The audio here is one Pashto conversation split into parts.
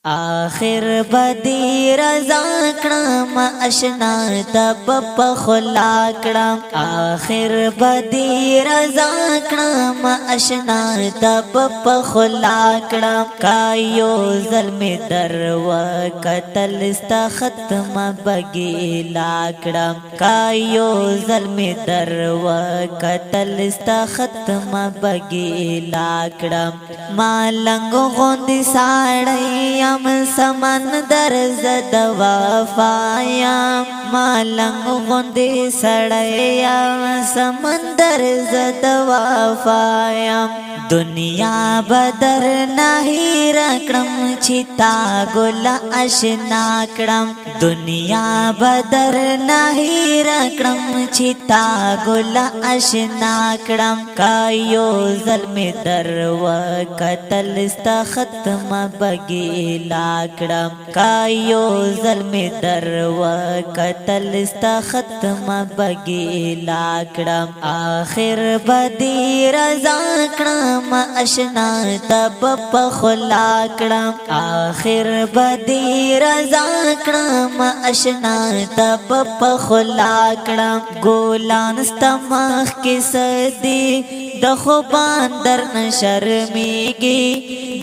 آخر بدی رضا کړم اشنا تب په خلا کړم آخر بدی رضا کړم اشنا تب په خلا کړم کایو ظلم در وکتل است ختم بگی لا کړم کایو ظلم در وکتل است ختم بگی لا کړم مالنګ غوندي ساړی سمندر زد وفایا مالنګ غوندي سړیا سمندر زد وفایا دنیا بدر نہیں رکړم چتا ګل آشنا کړم دنیا بدر نہیں رکړم چتا ګل آشنا کړم کایو ظلم در وکتل است ختم بگی لا کړم کایو ظلم در وکتل است ختم بگی لا کړم آخر بدی رضا کړم اشنا تب په خلا کړم آخر بدی رضا کړم اشنا تب په خلا کړم ګولان استمخ کې سدي د خوبان در نشرمېږي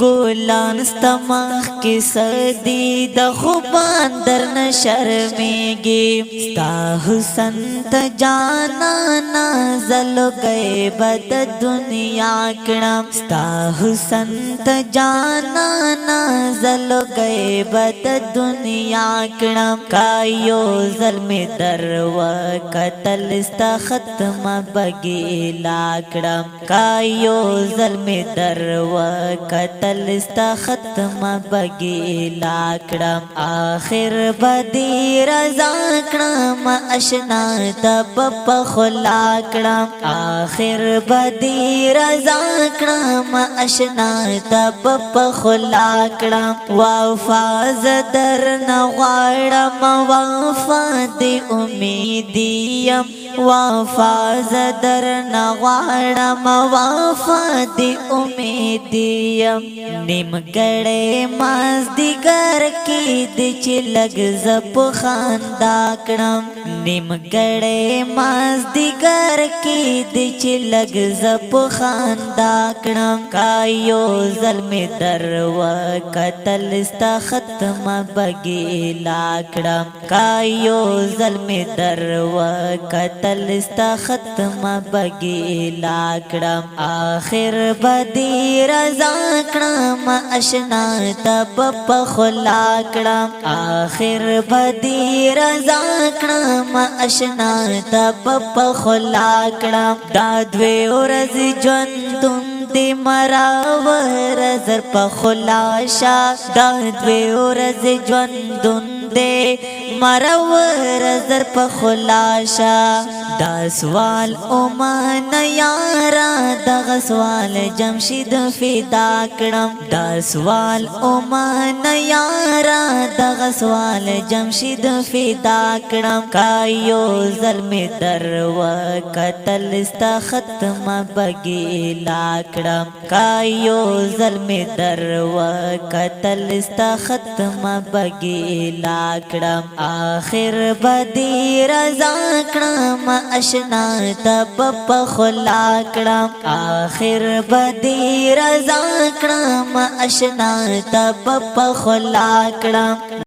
ګولان استمخ کې سدي د خوبان در نشرمېږي ستا حسن ته جانا نازل گئے بد دنیا کړم ستا حسن ته جانا نازل گئے بد دنیا کړم کایو ظلم در وکتل است ختم بگی لا کړم کایو ظلم در وکتل است ختم بگی لا کړم آخر بدی رضا کړم اشنا تب په خلا کړم آخر بدی رضا کړم اشنا تب په خلا کړم وفاز در نغواړم وفا دی امیدیم وفاز در نغواړم وفا دی امیدیم نیمګړې مازدیګر کې د چې لږ زپ خندا کړم نیمګړې مازدیګر کې د چې لږ زپ خندا کړم کایو ظلم در وکتل است ختم بگی لا کړم کایو ظلم در وکتل است ختم بگی لا کړم آخر بدی رضا کړم اشنا تب په خلا کړم آخر بدی رضا کړم اشنا تب په خلا کړم دا دوی ورځې ژوندون دی مراور زر په خلاشا دا دوی ورځې ژوندون دی مراور زر په خلاشا دا سوال اومان یارا دغه سوال جمشید فدا کړم دا سوال اومان یارا دغه سوال جمشید فدا کړم کایو ظلم در وکتل است ختم بگی لا کړم کایو ظلم در وکتل است ختم بگی لا کړم آخر بدی رضا کړم اشنا تب په خلا کړم آخر بدی رضا کړم اشنا تب په خلا کړم